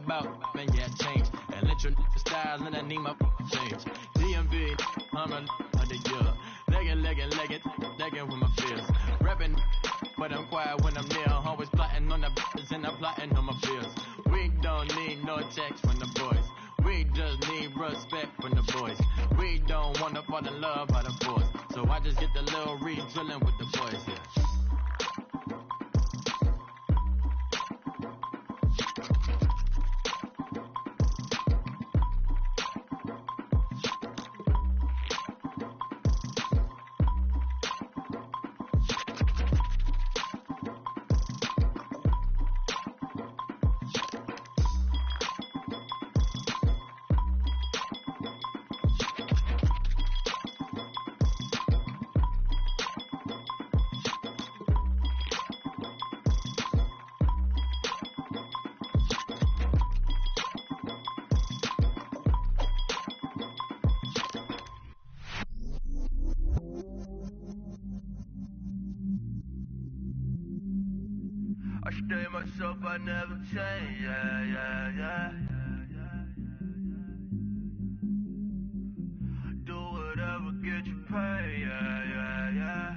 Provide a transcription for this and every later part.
about, man, yeah, change. And let your styles and I need my change. DMV, I'm a of the year. Legging with my fears. Rapping, but I'm quiet when I'm near. Always plotting on the bitches and I'm plotting on my fears. We don't need no checks from the boys. We just need respect from the boys. We don't wanna fall in love by the force. So I just get the little re-drilling with the boys, yeah. I stay myself, I never change, yeah. Do whatever, get you paid, yeah.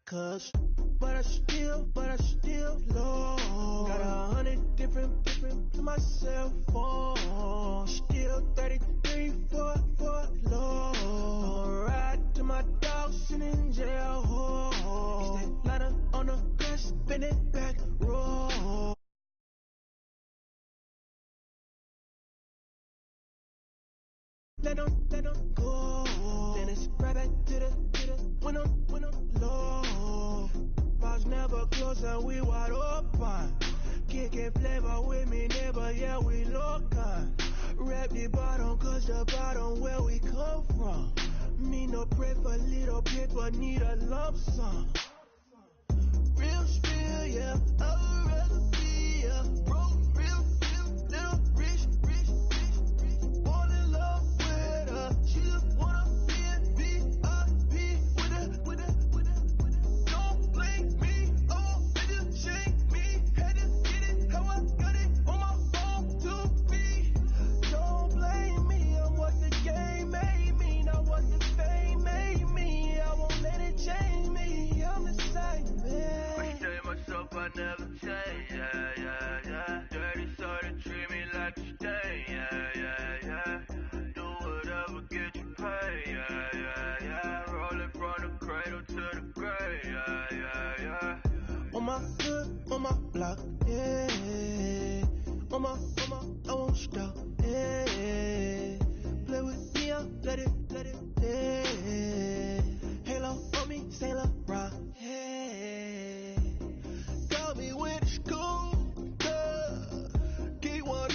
Cause, but I still low. Got 100 different to my cell phone. Still 33 for low. Ride to my dog sitting in jail. It's that ladder on the grass, spin it back, roll. Let them go. Then it's right back to the when I'm low. Bars never close and we wide open. Kicking flavor with me, neighbor, yeah, we local. Rap the bottom, cause the bottom where we come from. Me no pray for little paper, need a lump sum. Real spill, yeah, I would rather be, yeah. Broke, real, little rich. Fall in love with her, she just wanna be a VIP with her. Don't blame me, oh, nigga, shake me. Had to get it, how I got it on my phone to be. Don't blame me, I'm what the game made me, not what the fame made me. I won't let it change me, I'm the same, man. I stay myself, I never change, yeah. Dirty started treat me like a stain, yeah. Do whatever, get you paid, yeah. Rolling from the cradle to the grave, yeah. On my foot, on my block, yeah. On my, I won't stop, yeah. Play with me, I'll let it, yeah. Halo on me, Saint Laurent, yeah. Got me with the school, yeah. Keep one,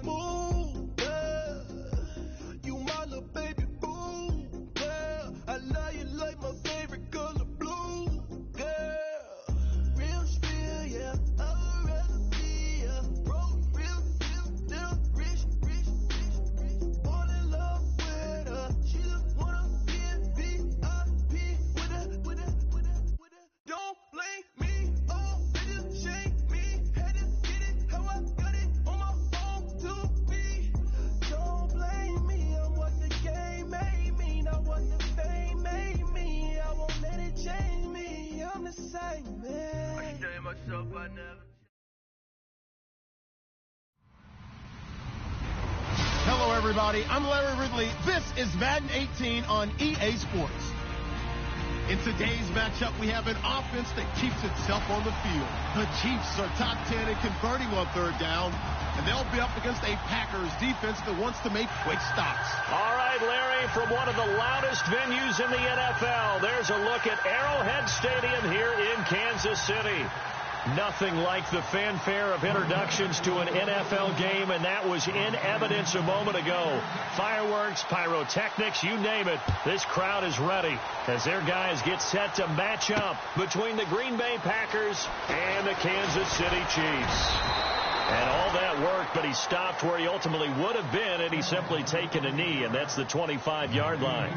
move, yeah. You my little baby boo, yeah. I love you like my favorite color blue, yeah. Real spill, yeah. I would rather be, yeah. Broke, real, little rich. Fall in love with her, she just wanna be a VIP with her. Don't blame me, oh, nigga, shake me. Had to get it, how I got it on my phone to be. Don't blame me, I'm what the game made me, not what the fame made me. I won't let it change me, I'm the same, man. I stay myself, I never. Hello, everybody. I'm Larry Ridley. This is Madden 18 on EA Sports. In today's matchup, we have an offense that keeps itself on the field. The Cheifs are top 10 in converting on third down, and they'll be up against a Packers defense that wants to make quick stops. All right, Larry, from one of the loudest venues in the NFL, there's a look at Arrowhead Stadium here in Kansas City. Nothing like the fanfare of introductions to an NFL game, and that was in evidence a moment ago. Fireworks, pyrotechnics, you name it. This crowd is ready as their guys get set to match up between the Green Bay Packers and the Kansas City Chiefs. And all that worked, but he stopped where he ultimately would have been had he simply taken a knee, and that's the 25-yard line.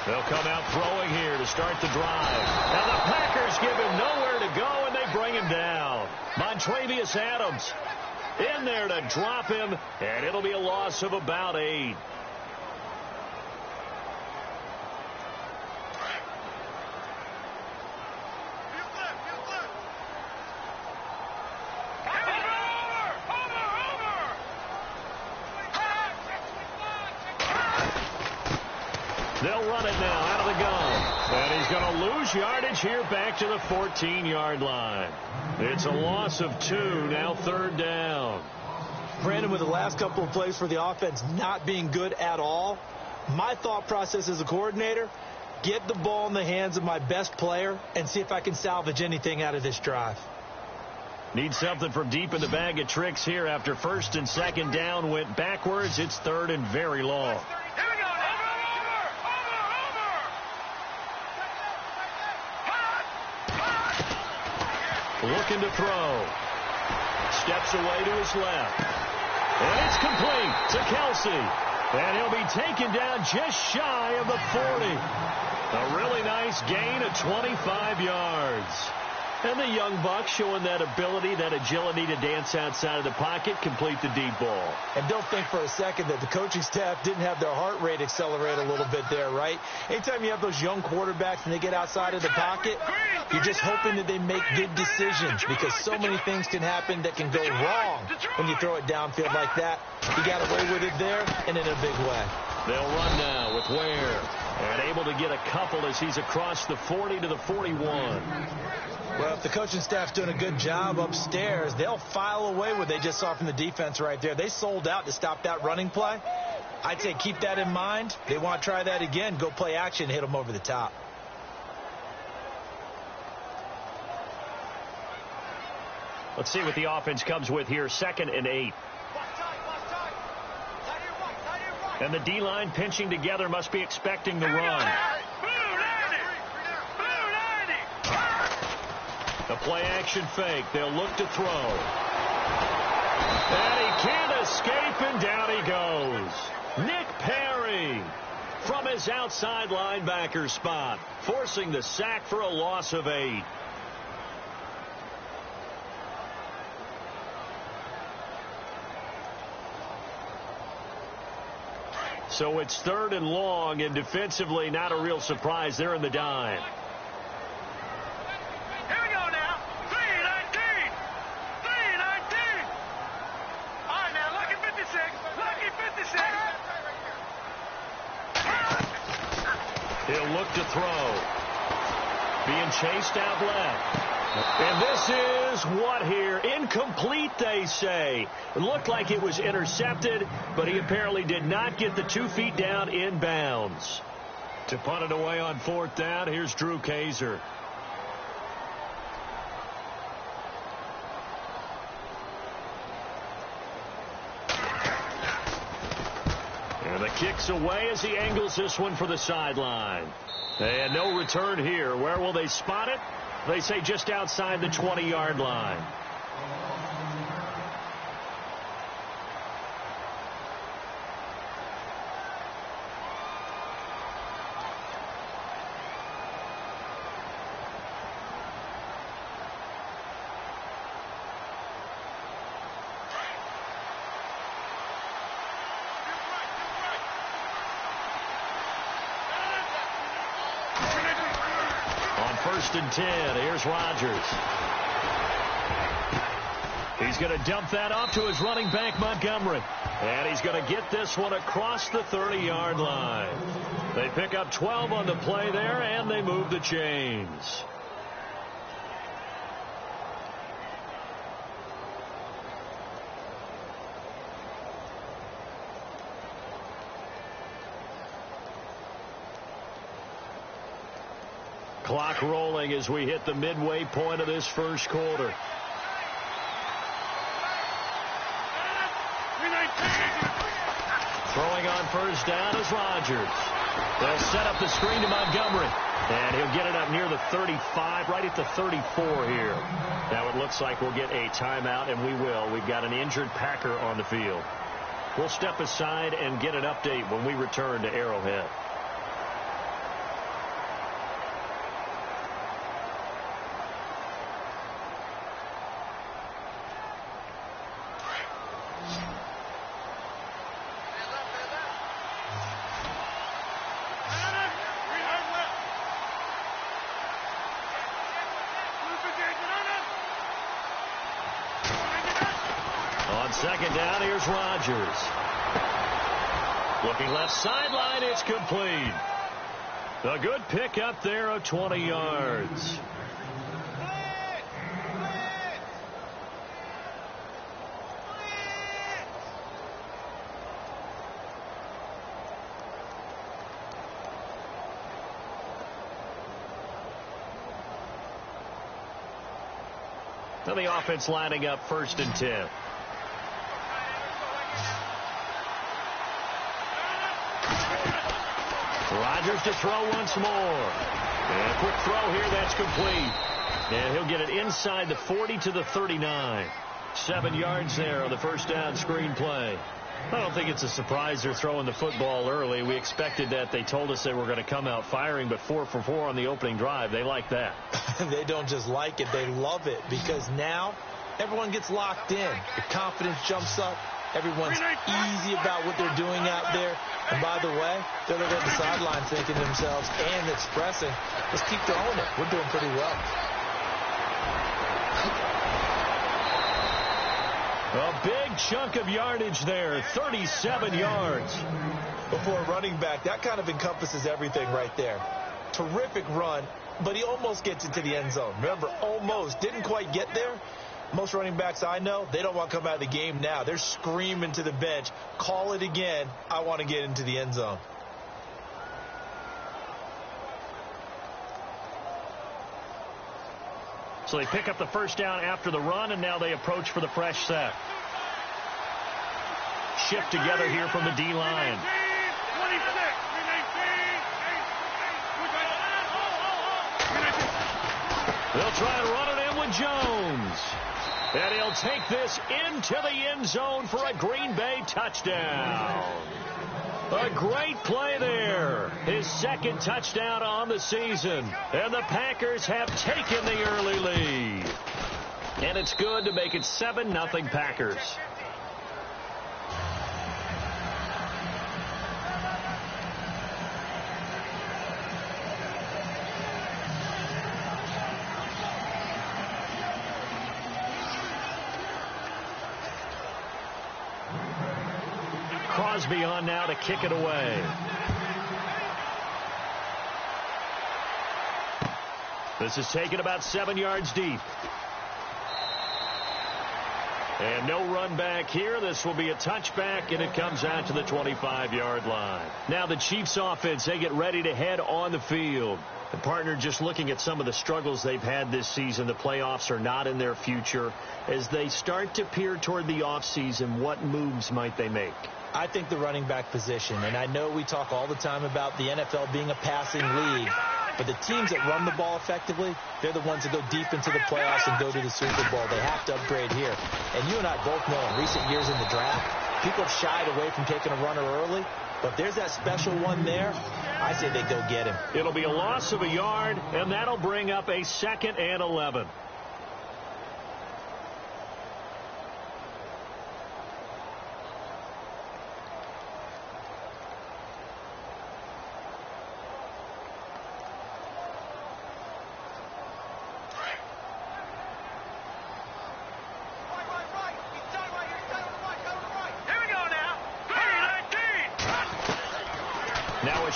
They'll come out throwing here to start the drive. And the Packers give him nowhere to go, and they bring him down. Montrevious Adams in there to drop him, and it'll be a loss of about 8. They'll run it now out of the gun. And he's going to lose yardage here back to the 14-yard line. It's a loss of 2, now 3rd down. Brandon, with the last couple of plays for the offense not being good at all, my thought process as a coordinator, get the ball in the hands of my best player and see if I can salvage anything out of this drive. Need something from deep in the bag of tricks here after 1st and 2nd down went backwards. It's 3rd and very long. Looking to throw. Steps away to his left. And it's complete to Kelsey. And he'll be taken down just shy of the 40. A really nice gain of 25 yards. And the young buck showing that ability, that agility to dance outside of the pocket, complete the deep ball. And don't think for a second that the coaching staff didn't have their heart rate accelerate a little bit there, right? Anytime you have those young quarterbacks and they get outside of the pocket, you're just hoping that they make good decisions because so many things can happen that can go wrong when you throw it downfield like that. He got away with it there and in a big way. They'll run now with Ware. And able to get a couple as he's across the 40 to the 41. Well, if the coaching staff's doing a good job upstairs, they'll file away what they just saw from the defense right there. They sold out to stop that running play. I'd say keep that in mind. They want to try that again. Go play action, hit them over the top. Let's see what the offense comes with here. 2nd and 8. And the D-line pinching together must be expecting the run. The play-action fake. They'll look to throw. And he can't escape, and down he goes. Nick Perry from his outside linebacker spot, forcing the sack for a loss of 8. So it's 3rd and long, and defensively not a real surprise. They're in the dime. Here we go now. 3-19. 3-19. All right, now, lucky 56. Lucky 56. He'll look to throw. Being chased out left. And this is what here? Incomplete, they say. It looked like it was intercepted, but he apparently did not get the 2 feet down in bounds. To punt it away on 4th down, here's Drew Kaiser. And the kick's away as he angles this one for the sideline. And no return here. Where will they spot it? They say just outside the 20-yard line. On 1st and 10, here's Rodgers. He's going to dump that off to his running back, Montgomery. And he's going to get this one across the 30-yard line. They pick up 12 on the play there, and they move the chains. Clock rolling as we hit the midway point of this first quarter. Throwing on 1st down is Rodgers. They'll set up the screen to Montgomery. And he'll get it up near the 35, right at the 34 here. Now it looks like we'll get a timeout, and we will. We've got an injured Packer on the field. We'll step aside and get an update when we return to Arrowhead. Second down, here's Rodgers. Looking left sideline, it's complete. A good pick up there of 20 yards. Now the offense lining up 1st and 10. Rodgers to throw once more. And a quick throw here, that's complete. And he'll get it inside the 40 to the 39. 7 yards there on the first down screen play. I don't think it's a surprise they're throwing the football early. We expected that. They told us they were going to come out firing, but 4 for 4 on the opening drive. They like that. They don't just like it, they love it, because now everyone gets locked in. The confidence jumps up. Everyone's easy about what they're doing out there. And by the way, they're looking at the sideline thinking to themselves and expressing, let's keep throwing it. We're doing pretty well. A big chunk of yardage there, 37 yards. Before a running back, that kind of encompasses everything right there. Terrific run, but he almost gets into the end zone. Remember, almost. Didn't quite get there. Most running backs I know, they don't want to come out of the game now. They're screaming to the bench, call it again. I want to get into the end zone. So they pick up the first down after the run, and now they approach for the fresh set. Shift together here from the D-line. They'll try and run it in with Jones. And he'll take this into the end zone for a Green Bay touchdown. A great play there. His second touchdown on the season. And the Packers have taken the early lead. And it's good to make it 7-0 Packers. Crosby on now to kick it away. This is taken about 7 yards deep. And no run back here. This will be a touchback, and it comes out to the 25-yard line. Now the Chiefs offense, they get ready to head on the field. The partner, just looking at some of the struggles they've had this season, the playoffs are not in their future. As they start to peer toward the offseason, what moves might they make? I think the running back position, and I know we talk all the time about the NFL being a passing league, but the teams that run the ball effectively, they're the ones that go deep into the playoffs and go to the Super Bowl. They have to upgrade here. And you and I both know in recent years in the draft, people have shied away from taking a runner early, but there's that special one there. I say they go get him. It'll be a loss of a yard, and that'll bring up a 2nd and 11.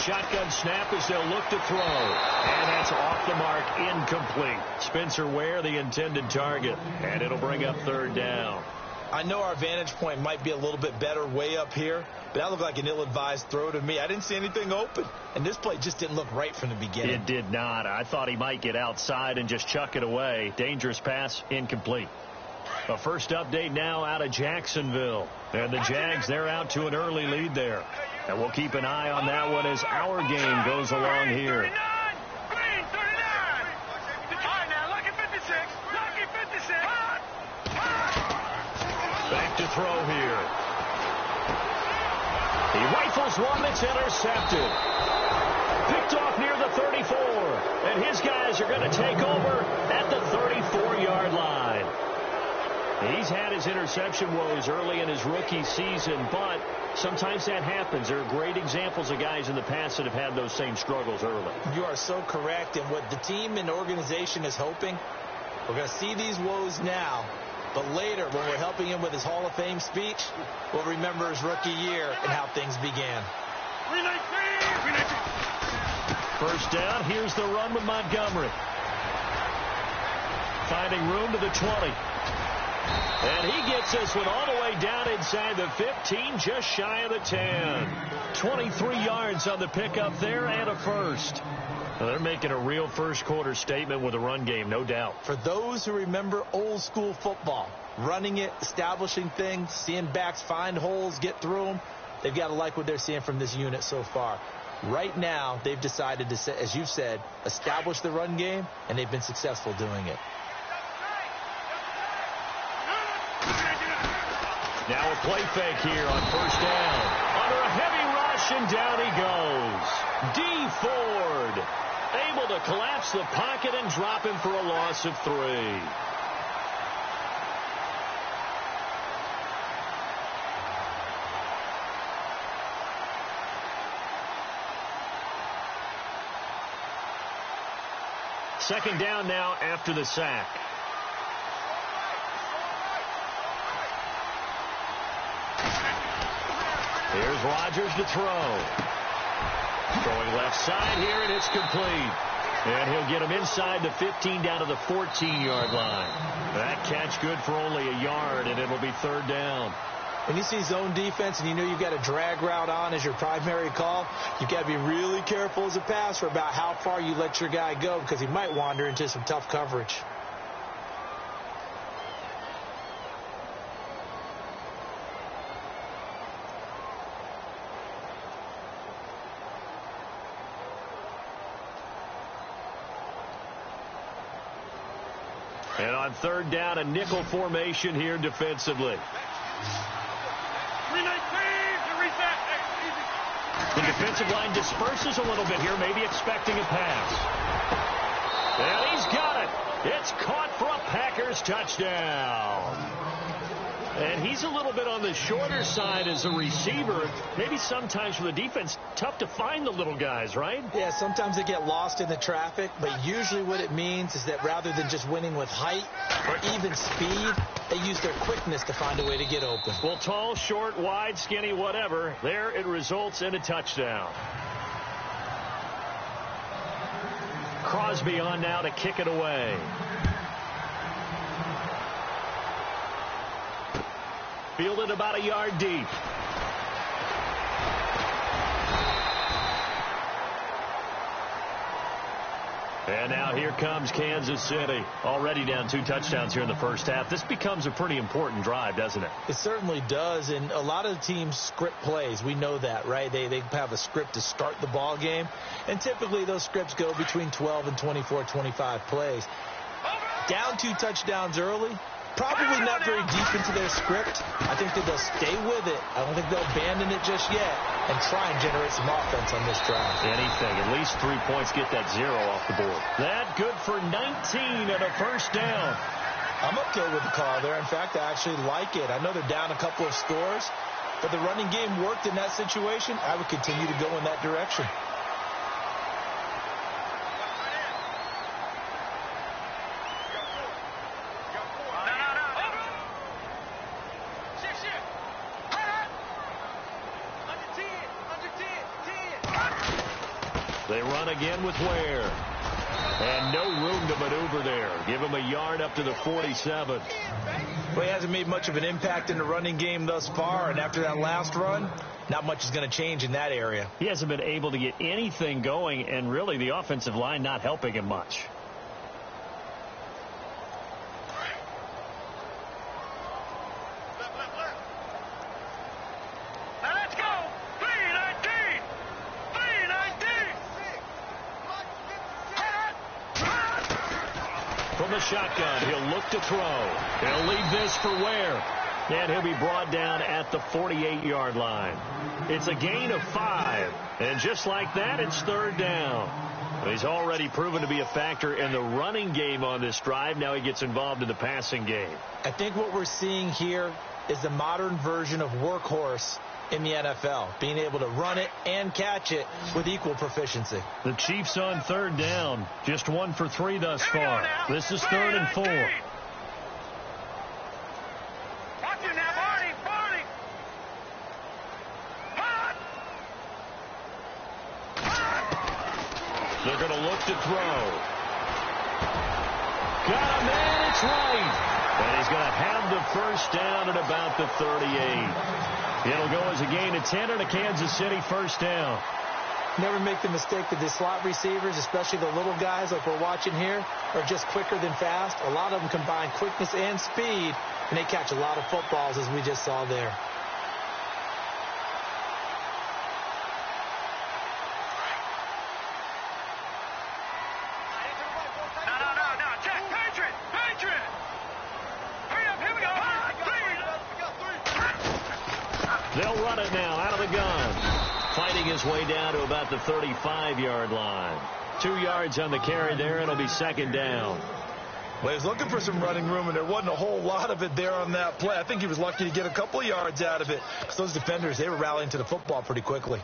Shotgun snap as they'll look to throw. And that's off the mark, incomplete. Spencer Ware, the intended target. And it'll bring up 3rd down. I know our vantage point might be a little bit better way up here, but that looked like an ill-advised throw to me. I didn't see anything open. And this play just didn't look right from the beginning. It did not. I thought he might get outside and just chuck it away. Dangerous pass, incomplete. A first update now out of Jacksonville. And the Jags, they're out to an early lead there. And we'll keep an eye on that one as our game goes along here. Back to throw here. He rifles one that's intercepted. Picked off near the 34. And his guys are going to take over at the 34-yard line. He's had his interception woes early in his rookie season, but sometimes that happens. There are great examples of guys in the past that have had those same struggles early. You are so correct. And what the team and organization is hoping, we're going to see these woes now, But later, when we're helping him with his Hall of Fame speech, we'll remember his rookie year and how things began. First down, here's the run with Montgomery. Finding room to the 20. And he gets this one all the way down inside the 15, just shy of the 10. 23 yards on the pickup there and a first. Well, they're making a real first-quarter statement with a run game, no doubt. For those who remember old-school football, running it, establishing things, seeing backs find holes, get through them, they've got to like what they're seeing from this unit so far. Right now, they've decided to, as you've said, establish the run game, and they've been successful doing it. Now a play fake here on first down. Under a heavy rush, and down he goes. D. Ford able to collapse the pocket and drop him for a loss of 3. Second down now after the sack. Here's Rodgers to throw. Throwing left side here, and it's complete. And he'll get him inside the 15 down to the 14-yard line. That catch good for only a yard, and it'll be third down. When you see zone defense and you know you've got a drag route on as your primary call, you've got to be really careful as a passer about how far you let your guy go because he might wander into some tough coverage. And on third down, a nickel formation here defensively. The defensive line disperses a little bit here, maybe expecting a pass. And he's got it. It's caught for a Packers touchdown. And he's a little bit on the shorter side as a receiver. Maybe sometimes for the defense, tough to find the little guys, right? Yeah, sometimes they get lost in the traffic, but usually what it means is that rather than just winning with height or even speed, they use their quickness to find a way to get open. Well, tall, short, wide, skinny, whatever, there it results in a touchdown. Crosby on now to kick it away. Fielded about a yard deep. And now here comes Kansas City. Already down 2 touchdowns here in the first half. This becomes a pretty important drive, doesn't it? It certainly does, and a lot of the teams script plays. We know that, right? They have a script to start the ball game, and typically those scripts go between 12 and 24, 25 plays. Down 2 touchdowns early, probably not very deep into their script. I think that they'll stay with it. I don't think they'll abandon it just yet and try and generate some offense on this drive. Anything. At least 3 points, get that 0 off the board. That good for 19 and a first down. I'm okay with the call there. In fact, I actually like it. I know they're down a couple of scores, but the running game worked in that situation. I would continue to go in that direction. They run again with Ware. And no room to maneuver there. Give him a yard up to the 47. Well, he hasn't made much of an impact in the running game thus far, and after that last run, not much is going to change in that area. He hasn't been able to get anything going, and really the offensive line not helping him much. From the shotgun, he'll look to throw. He'll leave this for Ware. And he'll be brought down at the 48-yard line. It's a gain of 5. And just like that, it's third down. He's already proven to be a factor in the running game on this drive. Now he gets involved in the passing game. I think what we're seeing here is the modern version of workhorse in the NFL, being able to run it and catch it with equal proficiency. The Chiefs on third down, just 1 for 3 thus far. This is 3rd and 4. They're going to look to throw. Got a man, it's right. And he's going to have the first down at about the 38. It'll go as a gain of 10 and a Kansas City first down. Never make the mistake that the slot receivers, especially the little guys like we're watching here, are just quicker than fast. A lot of them combine quickness and speed, and they catch a lot of footballs, as we just saw there. They'll run it now out of the gun. Fighting his way down to about the 35-yard line. 2 yards on the carry there. It'll be second down. Well, he was looking for some running room, and there wasn't a whole lot of it there on that play. I think he was lucky to get a couple of yards out of it, because those defenders, they were rallying to the football pretty quickly.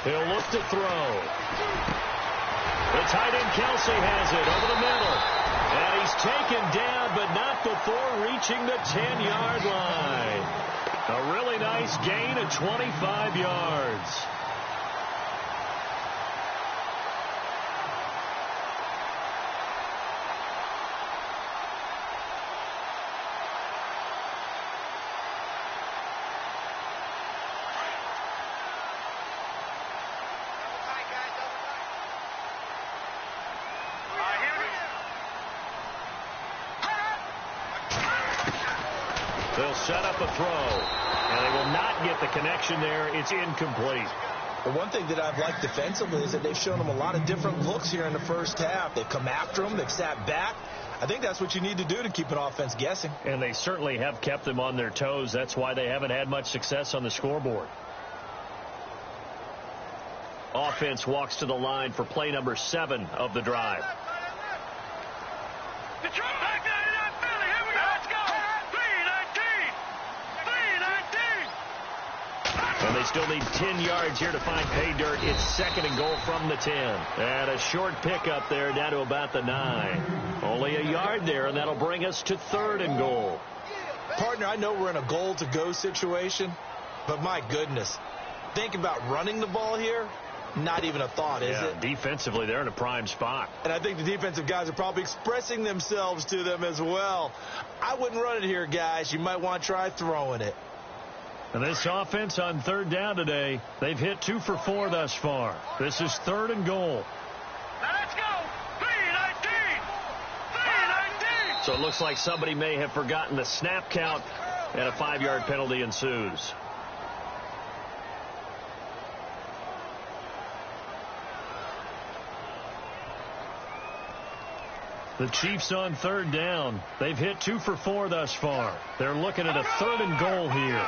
He'll look to throw. The tight end Kelsey has it over the middle. And he's taken down, but not before reaching the 10-yard line. A really nice gain of 25 yards. They'll set up a throw, and they will not get the connection there. It's incomplete. The one thing that I've liked defensively is that they've shown them a lot of different looks here in the first half. They've come after them. They've sat back. I think that's what you need to do to keep an offense guessing. And they certainly have kept them on their toes. That's why they haven't had much success on the scoreboard. Offense walks to the line for play number 7 of the drive. And they still need 10 yards here to find pay dirt. It's second and goal from the 10. And a short pickup there down to about the 9. Only a yard there, and that'll bring us to third and goal. Partner, I know we're in a goal-to-go situation, but my goodness, think about running the ball here. Not even a thought, is it? Defensively, they're in a prime spot. And I think the defensive guys are probably expressing themselves to them as well. I wouldn't run it here, guys. You might want to try throwing it. And this offense on third down today, they've hit 2 for 4 thus far. This is third and goal. Now let's go. 3-19. 3-19. So it looks like somebody may have forgotten the snap count, and a 5-yard penalty ensues. The Chiefs on third down. They've hit 2 for 4 thus far. They're looking at a third and goal here.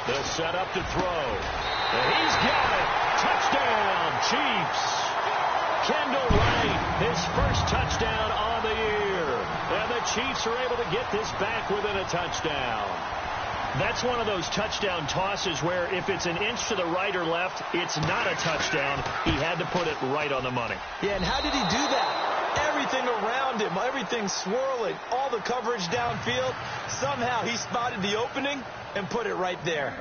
They'll set up to throw. And he's got it. Touchdown, Chiefs. Kendall Wright, his first touchdown on the year. And the Chiefs are able to get this back within a touchdown. That's one of those touchdown tosses where if it's an inch to the right or left, it's not a touchdown. He had to put it right on the money. Yeah, and how did he do that? Everything around him, everything swirling, all the coverage downfield. Somehow he spotted the opening and put it right there.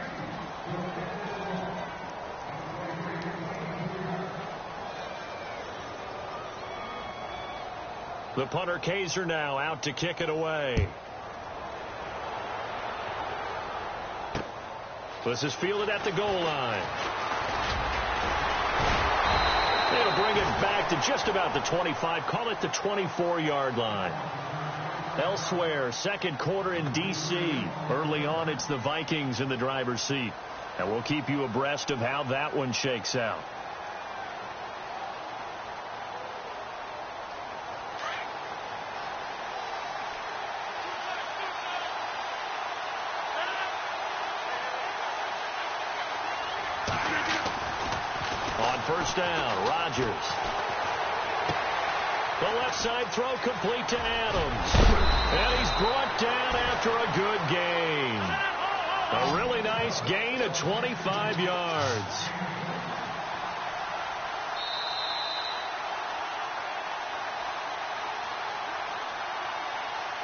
The punter Kaiser now out to kick it away. This is fielded at the goal line. It'll bring it back to just about the 25. Call it the 24-yard line. Elsewhere, second quarter in D.C. Early on, it's the Vikings in the driver's seat. And we'll keep you abreast of how that one shakes out. On first down, Rodgers. The left left side throw complete to Adams. And he's brought down after a good gain. A really nice gain of 25 yards.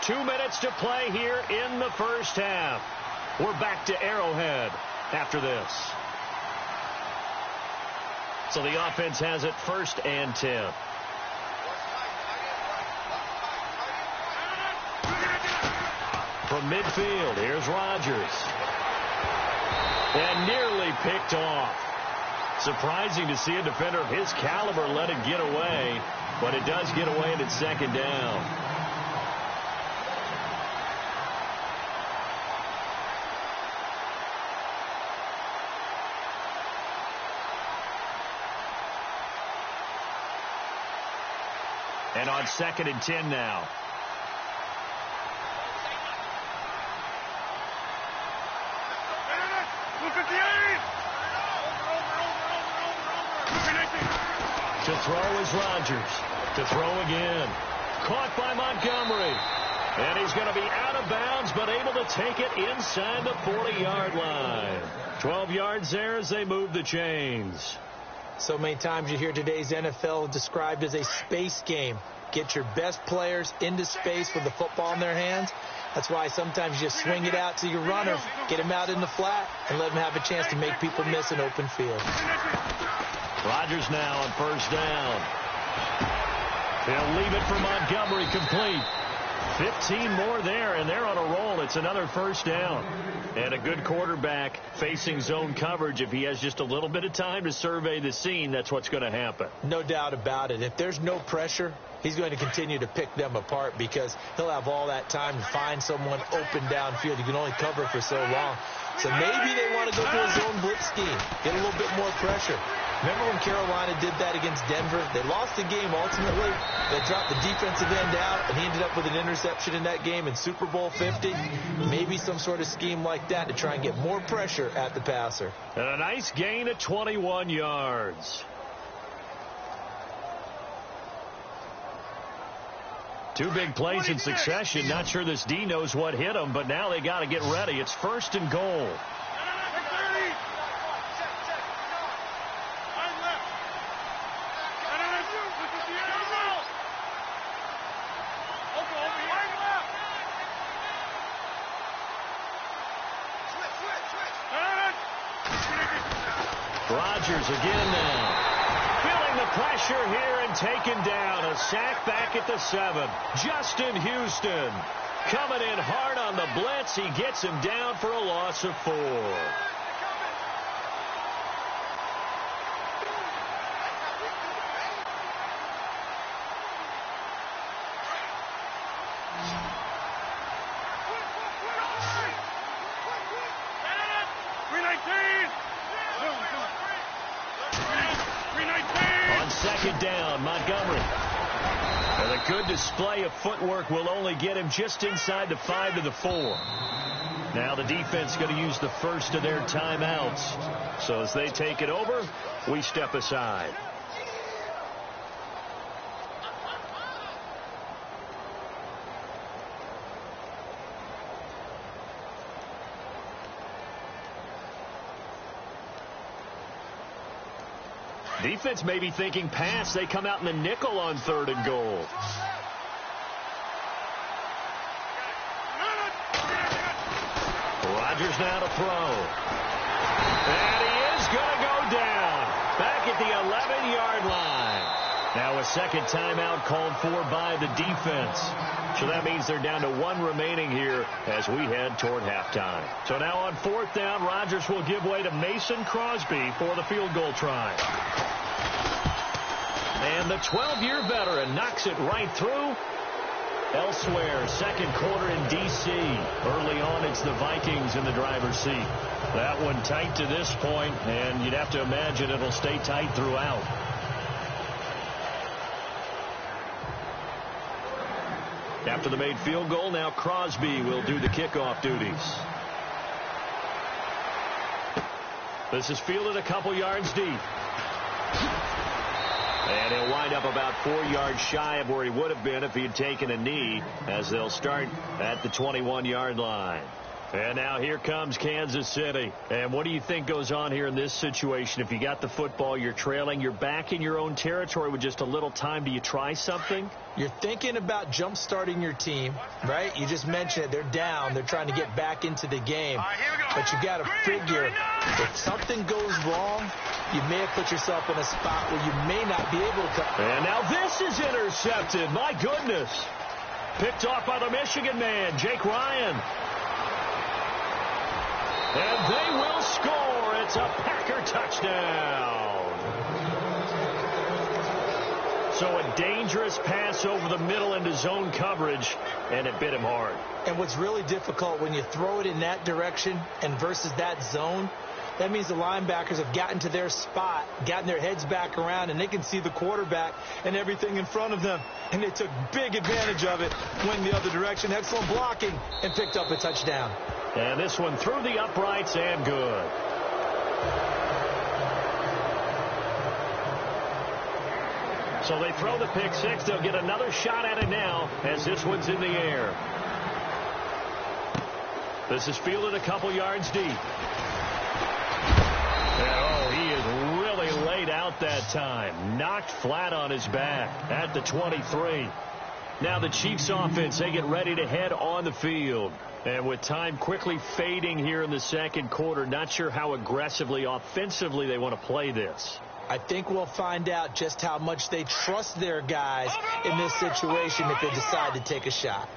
Two minutes to play here in the first half. We're back to Arrowhead after this. So the offense has it 1st and 10. From midfield, here's Rodgers. And nearly picked off. Surprising to see a defender of his caliber let it get away, but it does get away and it's 2nd down. And on 2nd and 10 now. To throw is Rodgers. To throw again. Caught by Montgomery. And he's going to be out of bounds, but able to take it inside the 40-yard line. 12 yards there as they move the chains. So many times you hear today's NFL described as a space game. Get your best players into space with the football in their hands. That's why sometimes you just swing it out to your runner, get him out in the flat, and let him have a chance to make people miss an open field. Rodgers now on 1st down. He'll leave it for Montgomery complete. 15 more there, and they're on a roll. It's another 1st down. And a good quarterback facing zone coverage. If he has just a little bit of time to survey the scene, that's what's going to happen. No doubt about it. If there's no pressure, he's going to continue to pick them apart because he'll have all that time to find someone open downfield. You can only cover for so long. So maybe they want to go to a zone blitz scheme, get a little bit more pressure. Remember when Carolina did that against Denver? They lost the game ultimately. They dropped the defensive end out, and he ended up with an interception in that game in Super Bowl 50. Maybe some sort of scheme like that to try and get more pressure at the passer. And a nice gain of 21 yards. Two big plays in succession. Not sure this D knows what hit him, but now they got to get ready. It's 1st and goal. Rodgers again now. Feeling the pressure here and taken down. A sack back at the 7. Justin Houston coming in hard on the blitz. He gets him down for a loss of 4. Down, Montgomery. And a good display of footwork will only get him just inside the 5 to the 4. Now the defense going to use the first of their timeouts. So as they take it over, we step aside. Defense may be thinking pass. They come out in the nickel on 3rd and goal. Rodgers now to throw. And he is going to go down. Back at the 11-yard line. Now a second timeout called for by the defense. So that means they're down to 1 remaining here as we head toward halftime. So now on 4th down, Rodgers will give way to Mason Crosby for the field goal try. And the 12-year veteran knocks it right through. Elsewhere, 2nd quarter in D.C. Early on, it's the Vikings in the driver's seat. That one tight to this point, and you'd have to imagine it'll stay tight throughout. After the made field goal, now Crosby will do the kickoff duties. This is fielded a couple yards deep. And he'll wind up about 4 yards shy of where he would have been if he had taken a knee, as they'll start at the 21-yard line. And now here comes Kansas City. And what do you think goes on here in this situation? If you got the football, you're trailing, you're back in your own territory with just a little time. Do you try something? You're thinking about jump-starting your team, right? You just mentioned it. They're down. They're trying to get back into the game. But you got to figure if something goes wrong, you may have put yourself in a spot where you may not be able to come. And now this is intercepted. My goodness. Picked off by the Michigan man, Jake Ryan. And they will score. It's a Packer touchdown. So a dangerous pass over the middle into zone coverage, and it bit him hard. And what's really difficult when you throw it in that direction and versus that zone, that means the linebackers have gotten to their spot, gotten their heads back around, and they can see the quarterback and everything in front of them. And they took big advantage of it, went the other direction, excellent blocking, and picked up a touchdown. And this one through the uprights and good. So they throw the pick six. They'll get another shot at it now as this one's in the air. This is fielded a couple yards deep. And, oh, he is really laid out that time. Knocked flat on his back at the 23. Now the Chiefs offense, they get ready to head on the field. And with time quickly fading here in the second quarter, not sure how aggressively, offensively they want to play this. I think we'll find out just how much they trust their guys in this situation if they decide to take a shot.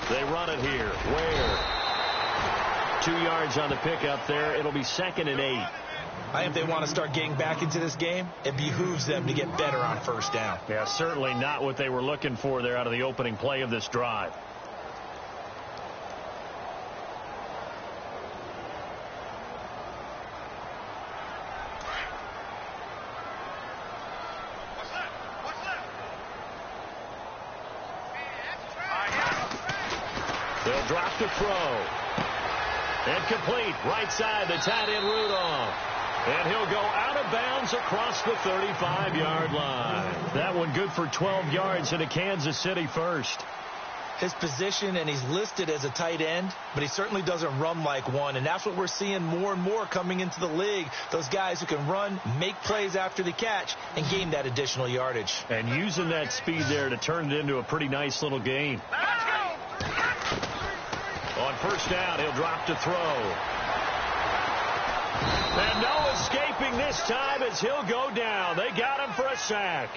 They run it here. Where? 2 yards on the pickup there. It'll be 2nd and 8. I think if they want to start getting back into this game, it behooves them to get better on first down. Yeah, certainly not what they were looking for there out of the opening play of this drive. They'll drop the throw. And complete. Right side, the tight end Rudolph. And he'll go out of bounds across the 35-yard line. That one good for 12 yards into Kansas City first. His position, and he's listed as a tight end, but he certainly doesn't run like one. And that's what we're seeing more and more coming into the league. Those guys who can run, make plays after the catch, and gain that additional yardage. And using that speed there to turn it into a pretty nice little gain. On first down, he'll drop to throw. And no escaping this time as he'll go down. They got him for a sack.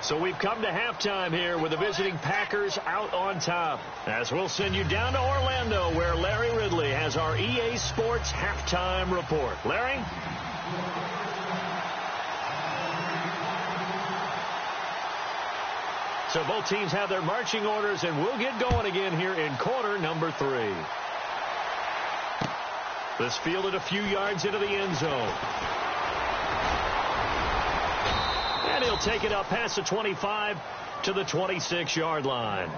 So we've come to halftime here with the visiting Packers out on top. As we'll send you down to Orlando, where Larry Ridley has our EA Sports halftime report. Larry? So both teams have their marching orders, and we'll get going again here in quarter number 3. This fielded a few yards into the end zone. And he'll take it up past the 25 to the 26-yard line.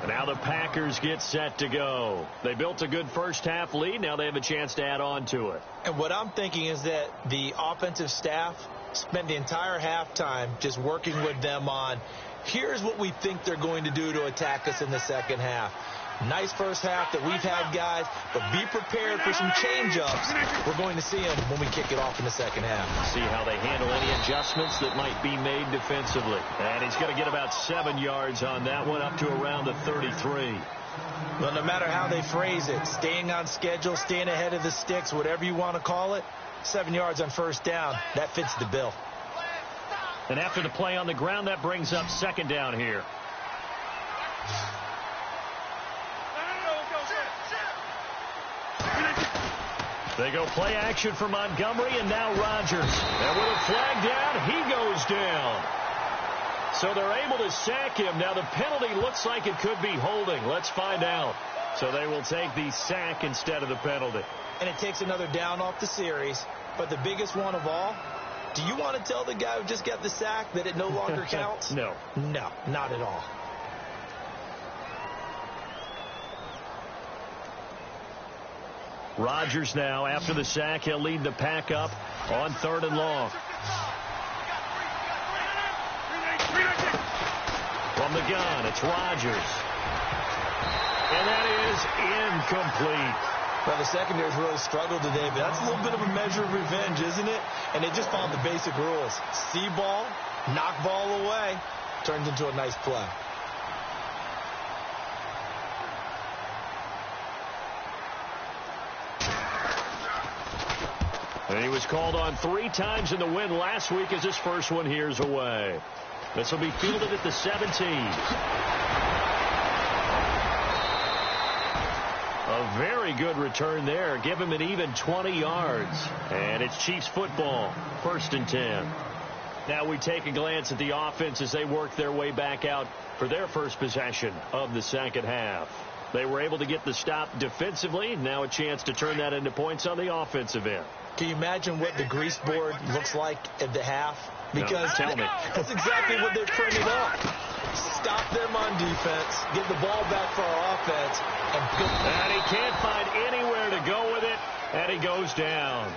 And now the Packers get set to go. They built a good first-half lead. Now they have a chance to add on to it. And what I'm thinking is that the offensive staff spent the entire halftime just working with them on, here's what we think they're going to do to attack us in the second half. Nice first half that we've had, guys, but be prepared for some change-ups. We're going to see them when we kick it off in the second half. See how they handle any adjustments that might be made defensively. And he's going to get about 7 yards on that one, up to around the 33. Well, no matter how they phrase it, staying on schedule, staying ahead of the sticks, whatever you want to call it, 7 yards on first down, that fits the bill. And after the play on the ground, that brings up 2nd down here. They go play action for Montgomery, and now Rodgers. And with a flag down, he goes down. So they're able to sack him. Now the penalty looks like it could be holding. Let's find out. So they will take the sack instead of the penalty. And it takes another down off the series. But the biggest one of all, do you want to tell the guy who just got the sack that it no longer counts? No. No, not at all. Rodgers now, after the sack, he'll lead the pack up On 3rd and long. From the gun, it's Rodgers. And that is incomplete. Well, the secondary's really struggled today, but that's a little bit of a measure of revenge, isn't it? And they just followed the basic rules. See ball, knock ball away, turns into a nice play. And he was called on 3 times in the win last week as his first one here's away. This will be fielded at the 17. A very good return there. Give him an even 20 yards. And it's Chiefs football. 1st and 10. Now we take a glance at the offense as they work their way back out for their first possession of the second half. They were able to get the stop defensively. Now a chance to turn that into points on the offensive end. Can you imagine what the grease board looks like at the half? Because no, tell me. That's exactly what they printed up. Stop them on defense, get the ball back for our offense, and he can't find anywhere to go with it, and he goes down.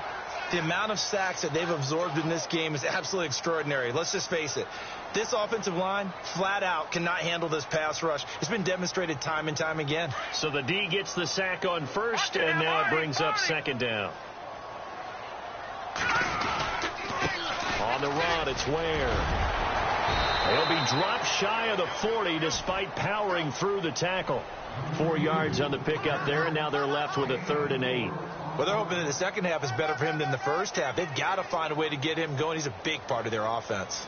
The amount of sacks that they've absorbed in this game is absolutely extraordinary. Let's just face it. This offensive line, flat out, cannot handle this pass rush. It's been demonstrated time and time again. So the D gets the sack on 1st, and now it brings up 2nd down. On the run, it's Ware. He'll be dropped shy of the 40 despite powering through the tackle. 4 yards on the pickup there, and now they're left with a 3rd and 8. Well, they're hoping that the second half is better for him than the first half. They've got to find a way to get him going. He's a big part of their offense.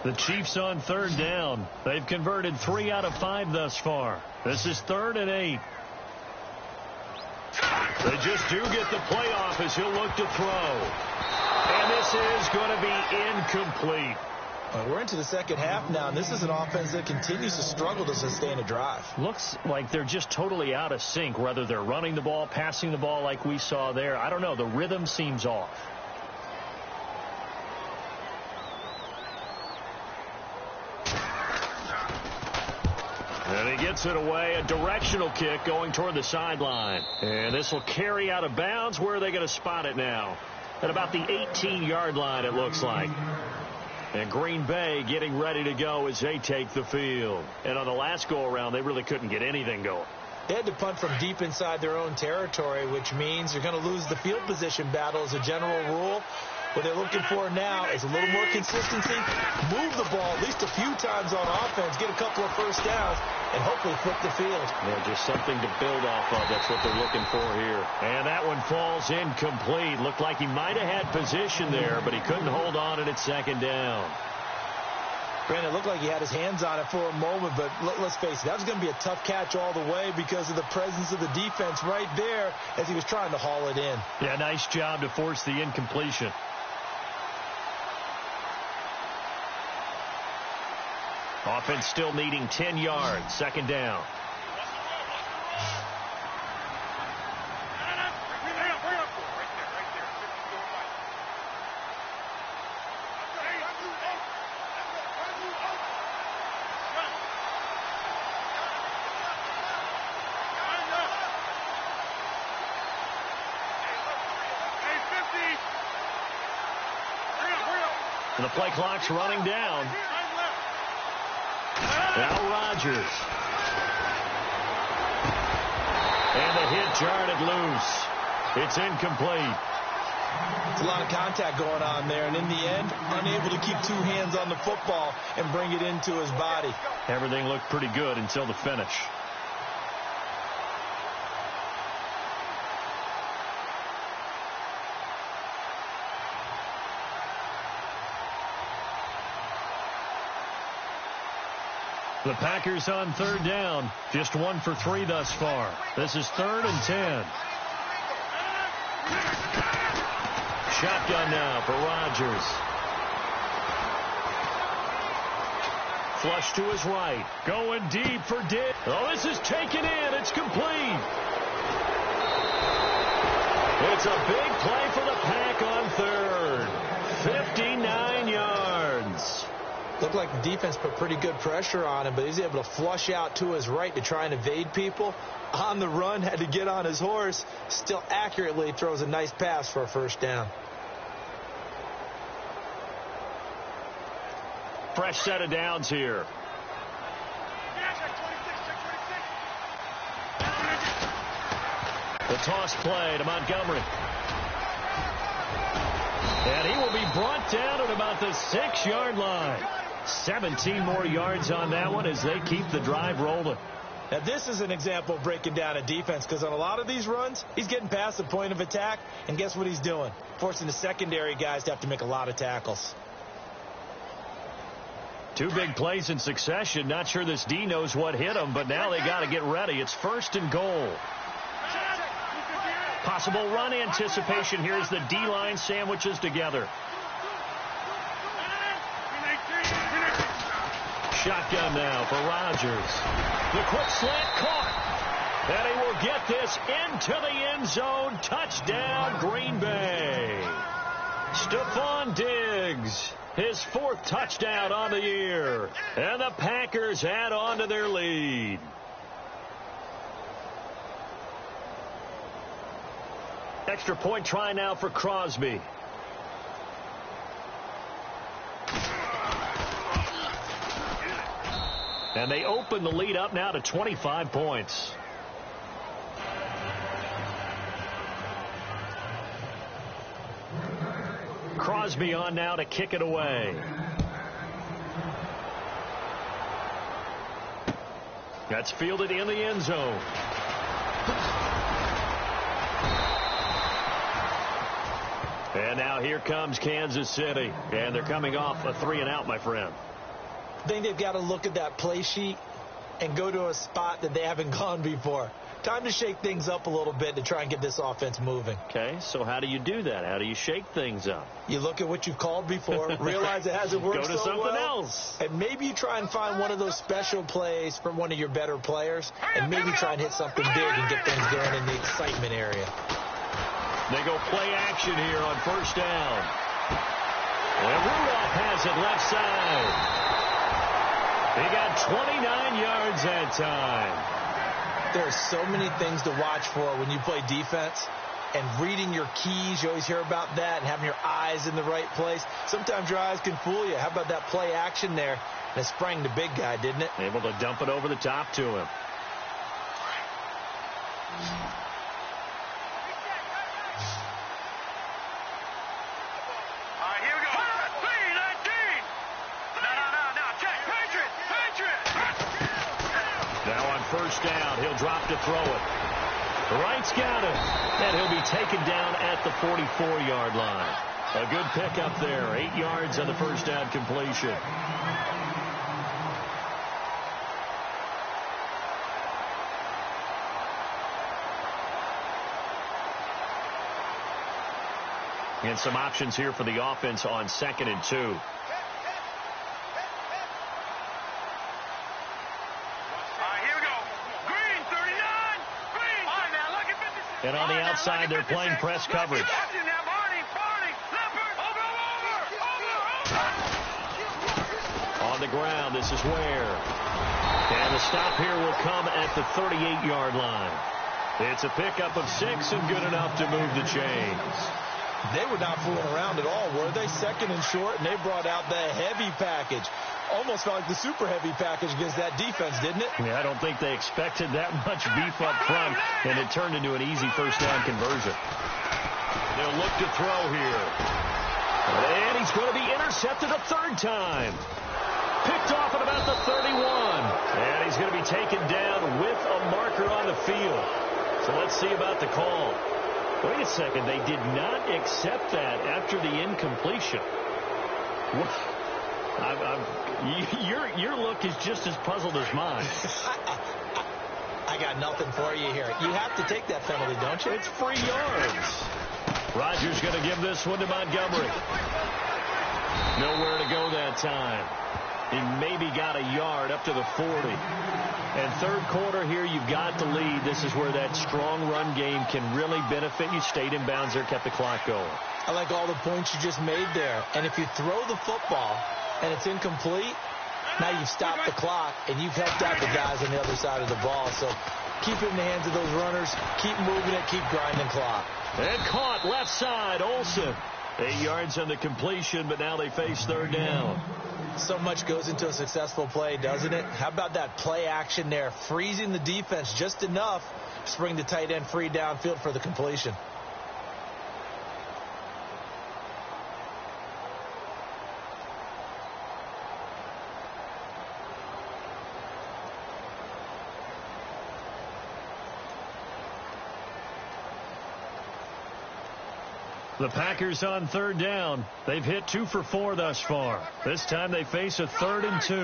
The Chiefs on 3rd down. They've converted 3 out of 5 thus far. This is 3rd and 8. They just do get the playoff as he'll look to throw. And this is going to be incomplete. We're into the second half now, and this is an offense that continues to struggle to sustain a drive. Looks like they're just totally out of sync, whether they're running the ball, passing the ball like we saw there. I don't know. The rhythm seems off. And he gets it away, a directional kick going toward the sideline. And this will carry out of bounds. Where are they going to spot it now? At about the 18-yard line, it looks like. And Green Bay getting ready to go as they take the field. And on the last go-around, they really couldn't get anything going. They had to punt from deep inside their own territory, which means you're going to lose the field position battle as a general rule. What they're looking for now is a little more consistency, move the ball at least a few times on offense, get a couple of first downs, and hopefully flip the field. Yeah, just something to build off of. That's what they're looking for here. And that one falls incomplete. Looked like he might have had position there, but he couldn't hold on, and it's 2nd down. Brandon, it looked like he had his hands on it for a moment, but let's face it, that was going to be a tough catch all the way because of the presence of the defense right there as he was trying to haul it in. Yeah, nice job to force the incompletion. Offense still needing 10 yards. 2nd down. And the play clock's running down. Now Rodgers. And the hit jarred it loose. It's incomplete. It's a lot of contact going on there, and in the end, unable to keep 2 hands on the football and bring it into his body. Everything looked pretty good until the finish. The Packers on 3rd down. Just 1 for 3 thus far. This is 3rd and 10. Shotgun now for Rodgers. Flush to his right. Going deep for Diggs. Oh, this is taken in. It's complete. It's a big play for the Pack on third. 59 yards. Looked like the defense put pretty good pressure on him, but he's able to flush out to his right to try and evade people. On the run, had to get on his horse. Still accurately throws a nice pass for a first down. Fresh set of downs here. The toss play to Montgomery. And he will be brought down at about the 6-yard line. 17 more yards on that one as they keep the drive rolling. Now, this is an example of breaking down a defense, because on a lot of these runs, he's getting past the point of attack, and guess what he's doing? Forcing the secondary guys to have to make a lot of tackles. 2 big plays in succession. Not sure this D knows what hit him, but now they got to get ready. It's 1st and goal. Possible run anticipation here as the D-line sandwiches together. Shotgun now for Rodgers. The quick slant caught. And he will get this into the end zone. Touchdown, Green Bay. Stephon Diggs, his 4th touchdown on the year. And the Packers add on to their lead. Extra point try now for Crosby. And they open the lead up now to 25 points. Crosby on now to kick it away. That's fielded in the end zone. And now here comes Kansas City. And they're coming off a 3-and-out, my friend. I think they've got to look at that play sheet and go to a spot that they haven't gone before. Time to shake things up a little bit to try and get this offense moving. Okay, so how do you do that? How do you shake things up? You look at what you've called before, realize it hasn't worked so well. Go to something else. And maybe you try and find one of those special plays from one of your better players, and maybe try and hit something big and get things going in the excitement area. They go play action here on 1st down. And Rudolph has it left side. He got 29 yards that time. There are so many things to watch for when you play defense. And reading your keys, you always hear about that, and having your eyes in the right place. Sometimes your eyes can fool you. How about that play action there? And it sprang the big guy, didn't it? Able to dump it over the top to him. First down. He'll drop to throw it. Wright's got it. And he'll be taken down at the 44-yard line. A good pickup there. 8 yards on the first down completion. And some options here for the offense on 2nd and 2. And on the outside, they're playing press coverage. On the ground, this is Ware. And the stop here will come at the 38-yard line. It's a pickup of 6 and good enough to move the chains. They were not fooling around at all, were they? 2nd and short, and they brought out the heavy package. Almost felt like the super heavy package against that defense, didn't it? Yeah, I don't think they expected that much beef up front, and it turned into an easy first down conversion. They'll look to throw here. And he's going to be intercepted a 3rd time. Picked off at about the 31. And he's going to be taken down with a marker on the field. So let's see about the call. Wait a second. They did not accept that after the incompletion. Your look is just as puzzled as mine. I got nothing for you here. You have to take that penalty, don't you? It's free yards. Rodgers going to give this one to Montgomery. Nowhere to go that time. He maybe got a yard up to the 40. And third quarter here, you've got the lead. This is where that strong run game can really benefit you. Stayed in bounds there, kept the clock going. I like all the points you just made there. And if you throw the football and it's incomplete, now you've stopped the clock and you've helped out the guys on the other side of the ball. So keep it in the hands of those runners. Keep moving it. Keep grinding clock. And caught left side, Olsen. 8 yards on the completion, but now they face third down. So much goes into a successful play, doesn't it? How about that play action there? Freezing the defense just enough to bring the tight end free downfield for the completion. The Packers on third down. They've hit 2 for 4 thus far. This time they face a 3rd and 2.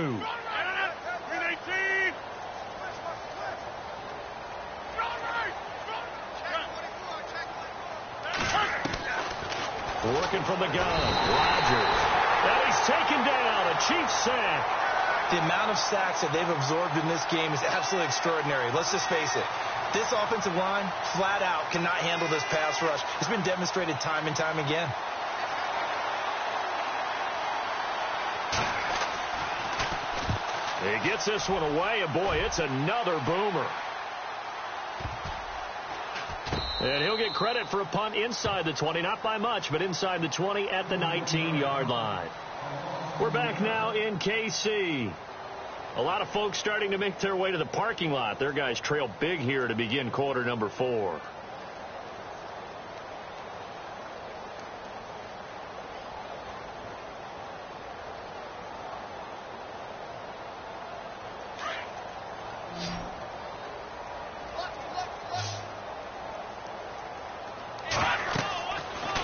Working from the gun. Rodgers. And he's taken down. A Cheifs sack. The amount of sacks that they've absorbed in this game is absolutely extraordinary. Let's just face it. This offensive line, flat out, cannot handle this pass rush. It's been demonstrated time and time again. He gets this one away, and boy, it's another boomer. And he'll get credit for a punt inside the 20, not by much, but inside the 20 at the 19-yard line. We're back now in KC. A lot of folks starting to make their way to the parking lot. Their guys trail big here to begin quarter number 4.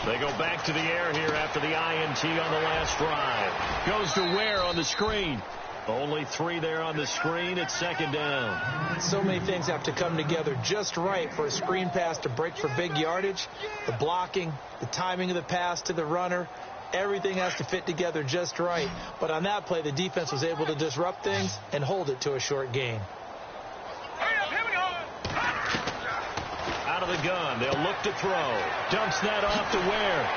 They go back to the air here after the INT on the last drive. Goes to Ware on the screen. Only 3 there on the screen. It's second down. So many things have to come together just right for a screen pass to break for big yardage. The blocking, the timing of the pass to the runner, everything has to fit together just right. But on that play, the defense was able to disrupt things and hold it to a short gain. Out of the gun. They'll look to throw. Dumps that off to Ware.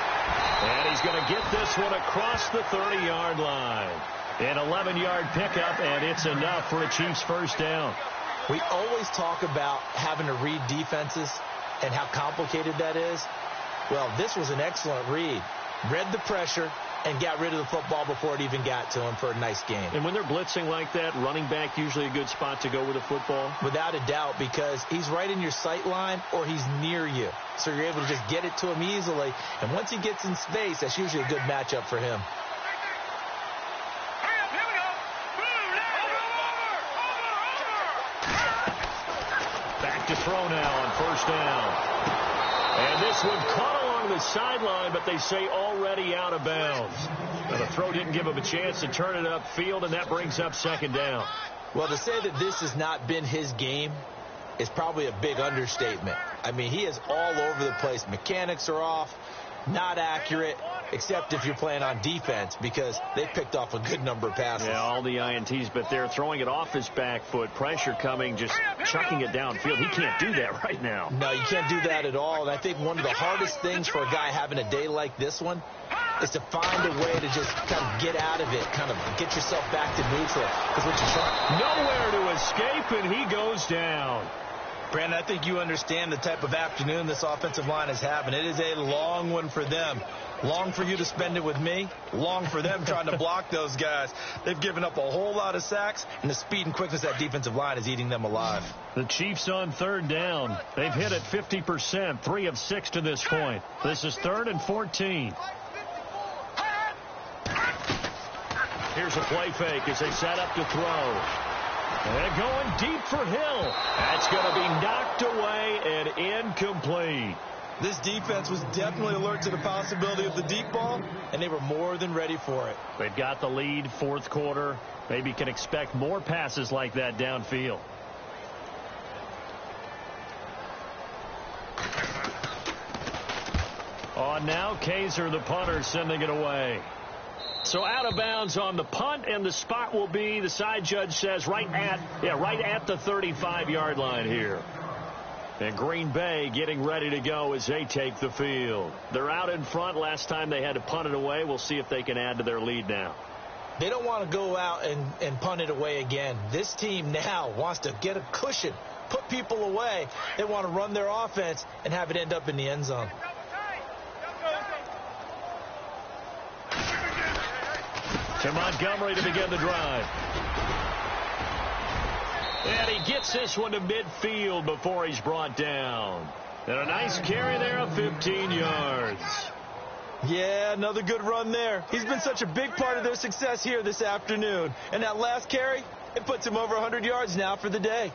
And he's going to get this one across the 30-yard line. An 11-yard pickup, and it's enough for a Chiefs first down. We always talk about having to read defenses and how complicated that is. Well, this was an excellent read. Read the pressure and got rid of the football before it even got to him for a nice gain. And when they're blitzing like that, running back usually a good spot to go with the football? Without a doubt, because he's right in your sight line or he's near you. So you're able to just get it to him easily. And once he gets in space, that's usually a good matchup for him. To throw now on first down. And this one caught along the sideline, but they say already out of bounds. Now the throw didn't give him a chance to turn it upfield, and that brings up second down. Well, to say that this has not been his game is probably a big understatement. I mean, he is all over the place. Mechanics are off, not accurate, except if you're playing on defense, because they picked off a good number of passes. Yeah, all the INTs, but they're throwing it off his back foot. Pressure coming, just chucking it downfield. He can't do that right now. No, you can't do that at all. And I think one of the hardest things for a guy having a day like this one is to find a way to just kind of get out of it, kind of get yourself back to neutral. That's what you're trying. Nowhere to escape, and he goes down. Brandon, I think you understand the type of afternoon this offensive line is having. It is a long one for them. Long for you to spend it with me. Long for them trying to block those guys. They've given up a whole lot of sacks, and the speed and quickness of that defensive line is eating them alive. The Chiefs on third down. They've hit it 50%, 3 of 6 to this point. This is 3rd and 14. Here's a play fake as they set up to throw. And going deep for Hill. That's going to be knocked away and incomplete. This defense was definitely alert to the possibility of the deep ball, and they were more than ready for it. They've got the lead, fourth quarter. Maybe can expect more passes like that downfield. On now, Kaiser, the punter, sending it away. So out of bounds on the punt, and the spot will be, the side judge says, right at the 35-yard line here. And Green Bay getting ready to go as they take the field. They're out in front. Last time they had to punt it away. We'll see if they can add to their lead now. They don't want to go out and punt it away again. This team now wants to get a cushion, put people away. They want to run their offense and have it end up in the end zone. To Montgomery to begin the drive. And he gets this one to midfield before he's brought down. And a nice carry there of 15 yards. Yeah, another good run there. He's been such a big part of their success here this afternoon. And that last carry, it puts him over 100 yards now for the day.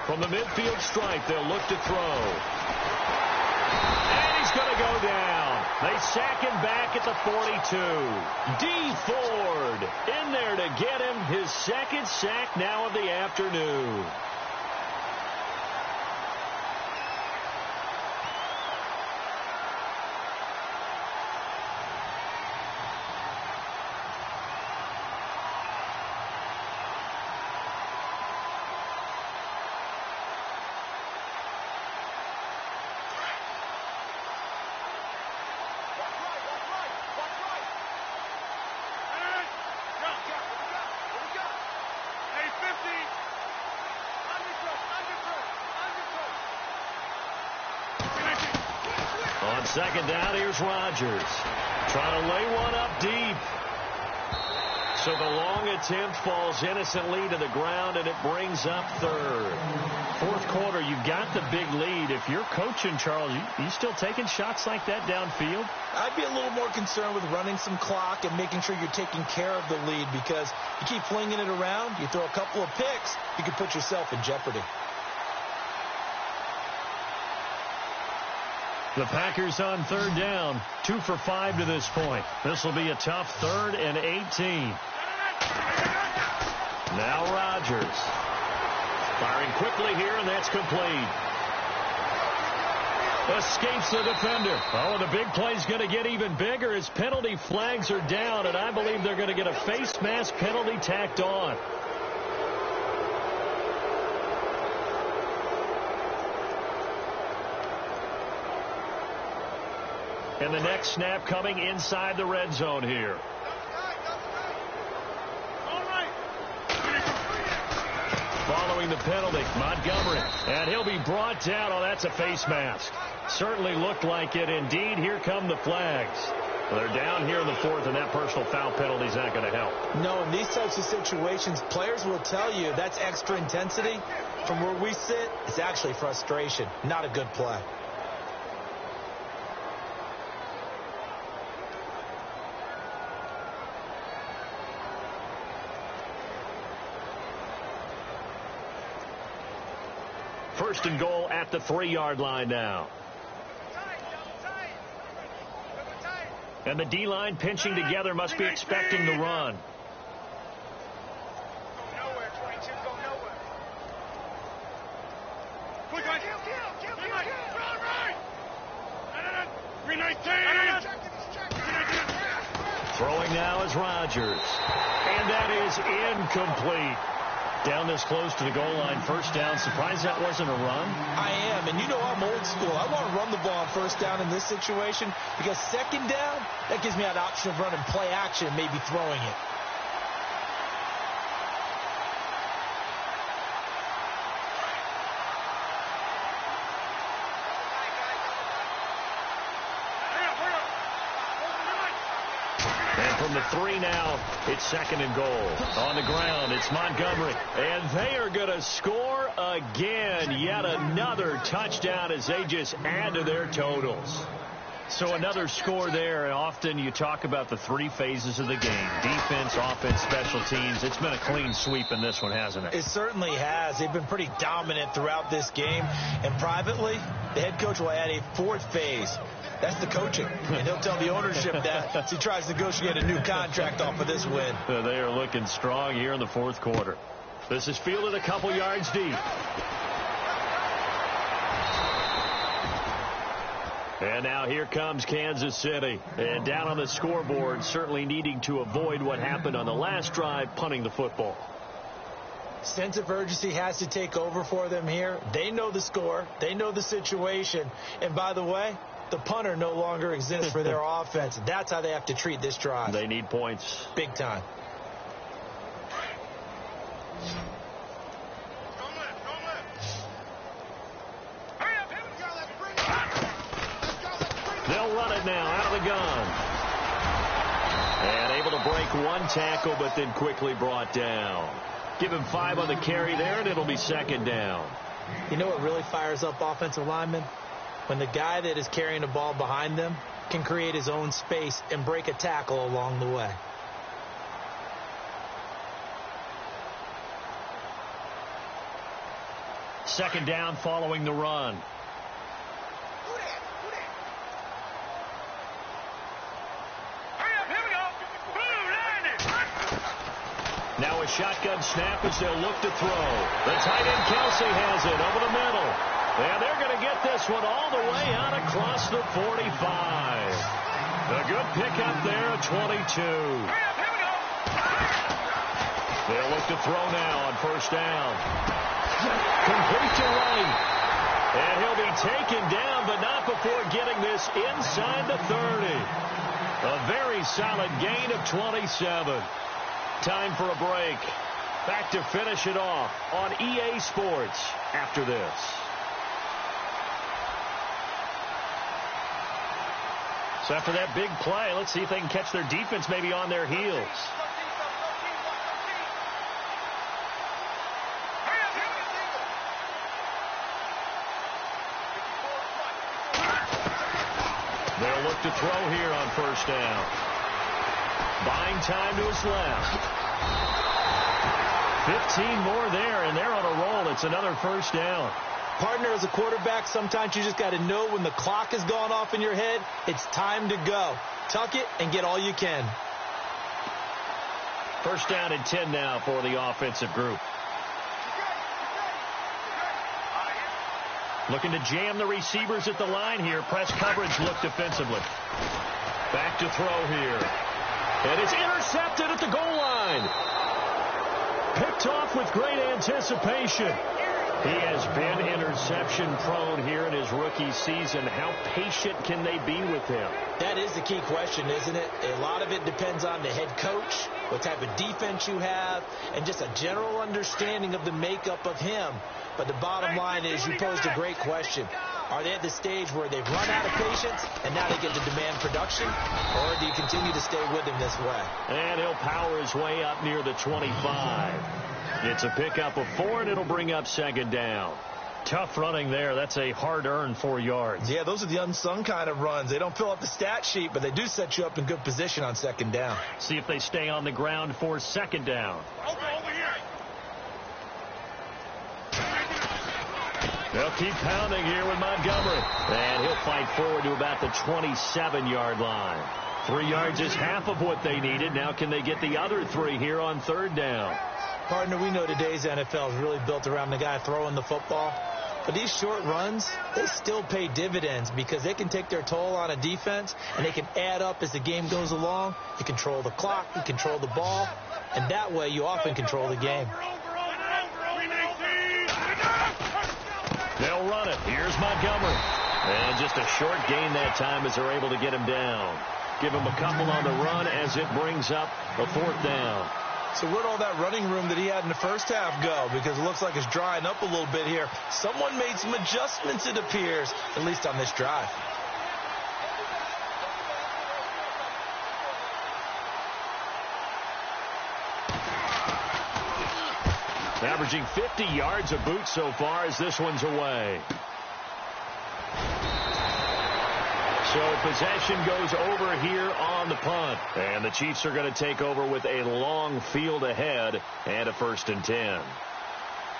From the midfield stripe, they'll look to throw. And he's going to go down. They sack him back at the 42. D. Ford in there to get him his second sack now of the afternoon. On second down, here's Rodgers. Trying to lay one up deep. So the long attempt falls innocently to the ground, and it brings up third. Fourth quarter, you've got the big lead. If you're coaching, Charles, you still taking shots like that downfield? I'd be a little more concerned with running some clock and making sure you're taking care of the lead, because you keep flinging it around, you throw a couple of picks, you could put yourself in jeopardy. The Packers on third down, 2 for 5 to this point. This will be a tough 3rd and 18. Now Rodgers. Firing quickly here, and that's complete. Escapes the defender. Oh, the big play's going to get even bigger as penalty flags are down, and I believe they're going to get a face mask penalty tacked on. And the next snap coming inside the red zone here. Following the penalty, Montgomery. And he'll be brought down. Oh, that's a face mask. Certainly looked like it. Indeed, here come the flags. Well, they're down here in the 4th, and that personal foul penalty is not going to help. No, in these types of situations, players will tell you that's extra intensity. From where we sit, it's actually frustration. Not a good play. First and goal at the 3-yard line now. And the D-line pinching together, must be expecting the run. Throwing now is Rodgers. And that is incomplete. Down this close to the goal line, first down. Surprised that wasn't a run? I am, and you know I'm old school. I want to run the ball on first down in this situation, because second down, that gives me that option of running play action and maybe throwing it. From the 3 now, it's second and goal. On the ground, it's Montgomery. And they are going to score again. Yet another touchdown as they just add to their totals. So another score there, and often you talk about the three phases of the game: defense, offense, special teams. It's been a clean sweep in this one, hasn't it? It certainly has. They've been pretty dominant throughout this game. And privately, the head coach will add a fourth phase. That's the coaching. And he'll tell the ownership that as he tries to negotiate a new contract off of this win. They are looking strong here in the fourth quarter. This is fielded a couple yards deep. And now here comes Kansas City. And down on the scoreboard, certainly needing to avoid what happened on the last drive, punting the football. Sense of urgency has to take over for them here. They know the score. They know the situation. And by the way, the punter no longer exists for their offense. That's how they have to treat this drive. They need points. Big time. They'll run it now out of the gun. And able to break one tackle, but then quickly brought down. Give him 5 on the carry there, and it'll be second down. You know what really fires up offensive linemen? When the guy that is carrying the ball behind them can create his own space and break a tackle along the way. Second down following the run. Now a shotgun snap as they'll look to throw. The tight end Kelsey has it over the middle. And they're going to get this one all the way out across the 45. A good pickup there at 22. They'll look to throw now on first down. Complete to right. And he'll be taken down, but not before getting this inside the 30. A very solid gain of 27. Time for a break. Back to finish it off on EA Sports after this. So after that big play, let's see if they can catch their defense maybe on their heels. They'll look to throw here on first down. Buying time to his left. 15 more there, and they're on a roll. It's another first down. Partner, as a quarterback, sometimes you just got to know when the clock has gone off in your head, it's time to go. Tuck it and get all you can. First down and 10 now for the offensive group. Looking to jam the receivers at the line here. Press coverage look defensively. Back to throw here. And it's intercepted at the goal line. Picked off with great anticipation. He has been interception prone here in his rookie season. How patient can they be with him? That is the key question, isn't it? A lot of it depends on the head coach, what type of defense you have, and just a general understanding of the makeup of him. But the bottom line is you posed a great question. Are they at the stage where they've run out of patience and now they get to demand production? Or do you continue to stay with him this way? And he'll power his way up near the 25. It's a pickup of 4, and it'll bring up second down. Tough running there. That's a hard-earned 4 yards. Yeah, those are the unsung kind of runs. They don't fill up the stat sheet, but they do set you up in good position on second down. See if they stay on the ground for second down. Over here. They'll keep pounding here with Montgomery. And he'll fight forward to about the 27-yard line. 3 yards is half of what they needed. Now can they get the other 3 here on third down? Partner, we know today's NFL is really built around the guy throwing the football. But these short runs, they still pay dividends because they can take their toll on a defense, and they can add up as the game goes along. You control the clock, you control the ball, and that way you often control the game. They'll run it. Here's Montgomery. And just a short gain that time as they're able to get him down. Give him a couple on the run as it brings up the fourth down. So where'd all that running room that he had in the first half go? Because it looks like it's drying up a little bit here. Someone made some adjustments, it appears, at least on this drive. Averaging 50 yards a boot so far as this one's away. So possession goes over here on the punt. And the Chiefs are going to take over with a long field ahead and a 1st and 10.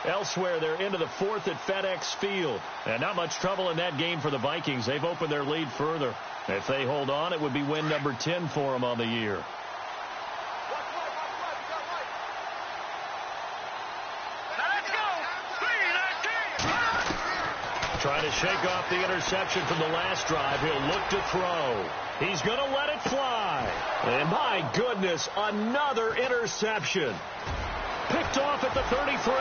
Elsewhere, they're into the 4th at FedEx Field. And not much trouble in that game for the Vikings. They've opened their lead further. If they hold on, it would be win number 10 for them on the year. Trying to shake off the interception from the last drive. He'll look to throw. He's going to let it fly. And my goodness, another interception. Picked off at the 33.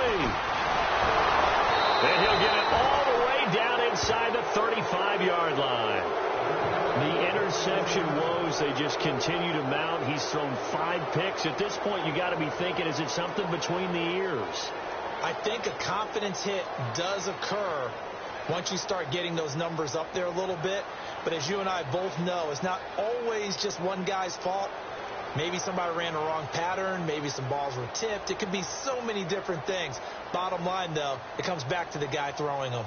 And he'll get it all the way down inside the 35-yard line. The interception woes, they just continue to mount. He's thrown 5 picks. At this point, you got to be thinking, is it something between the ears? I think a confidence hit does occur once you start getting those numbers up there a little bit. But as you and I both know, it's not always just one guy's fault. Maybe somebody ran the wrong pattern. Maybe some balls were tipped. It could be so many different things. Bottom line, though, it comes back to the guy throwing them.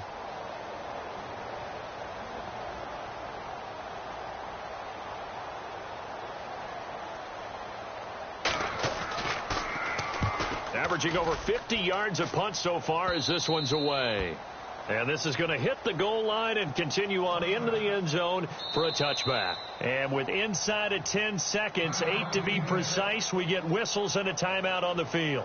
Averaging over 50 yards a punt so far as this one's away. And this is going to hit the goal line and continue on into the end zone for a touchback. And with inside of 10 seconds, 8 to be precise, we get whistles and a timeout on the field.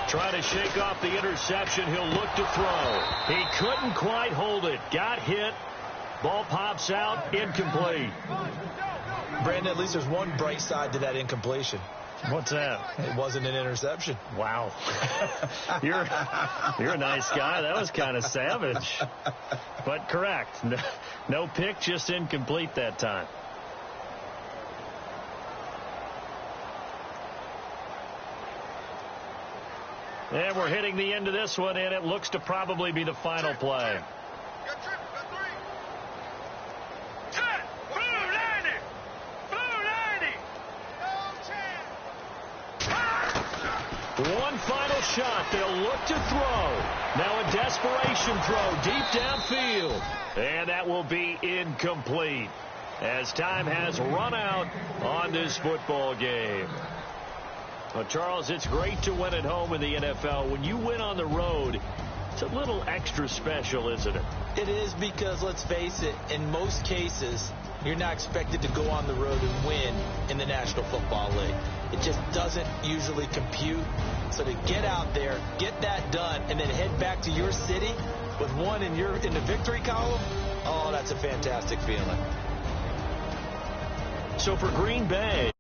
Trying to shake off the interception. He'll look to throw. He couldn't quite hold it. Got hit. Ball pops out. Incomplete. Brandon, at least there's one bright side to that incompletion. What's that? It wasn't an interception. Wow. You're a nice guy. That was kind of savage. But correct. No pick, just incomplete that time. And we're hitting the end of this one, and it looks to probably be the final play. One final shot. They'll look to throw. Now a desperation throw deep downfield. And that will be incomplete as time has run out on this football game. Well, Charles, it's great to win at home in the NFL. When you win on the road, it's a little extra special, isn't it? It is, because let's face it, in most cases, you're not expected to go on the road and win in the National Football League. It just doesn't usually compute. So to get out there, get that done, and then head back to your city with one in the victory column, oh, that's a fantastic feeling. So for Green Bay,